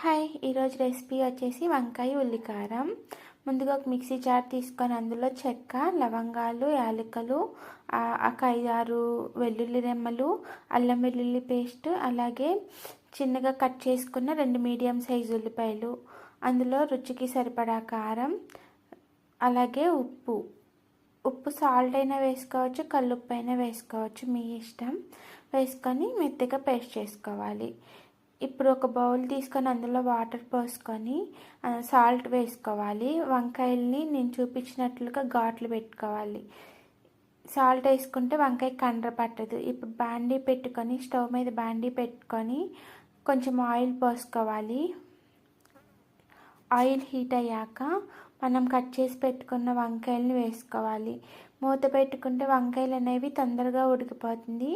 Hi, ఈరోజు recipe వచ్చేసి వంకాయ ఉల్లికారం. ముందుగా ఒక మిక్సీ జార్ తీసుకొని అందులో చెక్క, లవంగాలు, యాలకులు, ఒక 5-6 వెల్లుల్లి రెమ్మలు, అల్లం వెల్లుల్లి పేస్ట్, అలాగే చిన్నగా కట్ చేసుకున్న 2 మీడియం సైజు ఉల్లిపాయలు, అందులో రుచికి సరిపడా కారం, అలాగే ఉప్పు సాల్ట్ అయినా వేసుకోవచ్చు, కల్లుప్పు అయినా వేసుకోవచ్చు, మీ ఇష్టం. వేసుకొని మెత్తగా పేస్ట్ చేసుకోవాలి. ఇప్పుడు ఒక బౌల్ తీసుకొని అందులో వాటర్ పోసుకొని సాల్ట్ వేసుకోవాలి. వంకాయల్ని నేను చూపించినట్లుగా ఘాట్లు పెట్టుకోవాలి. సాల్ట్ వేసుకుంటే వంకాయ కండ్ర పట్టదు. ఇప్పుడు బాండీ పెట్టుకొని స్టవ్ మీద బాండీ పెట్టుకొని కొంచెం ఆయిల్ పోసుకోవాలి. ఆయిల్ హీట్ అయ్యాక మనం కట్ చేసి పెట్టుకున్న వంకాయలని వేసుకోవాలి. మూత పెట్టుకుంటే వంకాయలు అనేవి తొందరగా ఉడికిపోతుంది.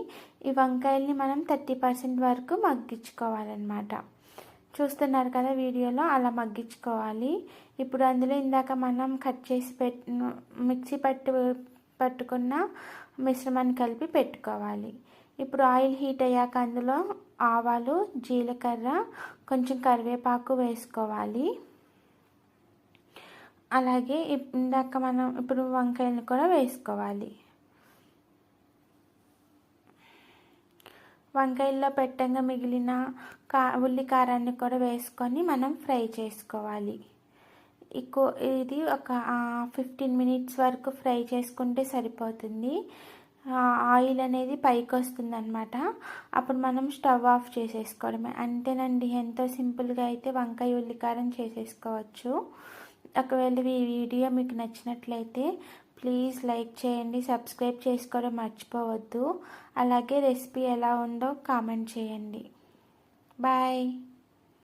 ఈ వంకాయల్ని మనం 30% వరకు మగ్గించుకోవాలన్నమాట. చూస్తున్నారు కదా వీడియోలో, అలా మగ్గించుకోవాలి. ఇప్పుడు అందులో ఇందాక మనం కట్ చేసి మిక్సీ పట్టుకున్న మిశ్రమాన్ని కలిపి పెట్టుకోవాలి. ఇప్పుడు ఆయిల్ హీట్ అయ్యాక అందులో ఆవాలు, జీలకర్ర, కొంచెం కరివేపాకు వేసుకోవాలి. అలాగే ఇందాక మనం ఇప్పుడు వంకాయలను కూడా వేసుకోవాలి. వంకాయల్లో పెట్టంగా మిగిలిన ఉల్లి కారాన్ని కూడా వేసుకొని మనం ఫ్రై చేసుకోవాలి. ఇది ఒక 15 మినిట్స్ వరకు ఫ్రై చేసుకుంటే సరిపోతుంది. ఆయిల్ అనేది పైకి వస్తుంది అనమాట. అప్పుడు మనం స్టవ్ ఆఫ్ చేసేసుకోవడమే. అంతేనండి, ఎంతో సింపుల్గా అయితే వంకాయ ఉల్లికారం చేసేసుకోవచ్చు. ఒకవేళ ఈ వీడియో మీకు నచ్చినట్లయితే ప్లీజ్ లైక్ చేయండి, సబ్స్క్రైబ్ చేసుకోవడం మర్చిపోవద్దు. అలాగే రెసిపీ ఎలా ఉందో కామెంట్ చేయండి. బాయ్.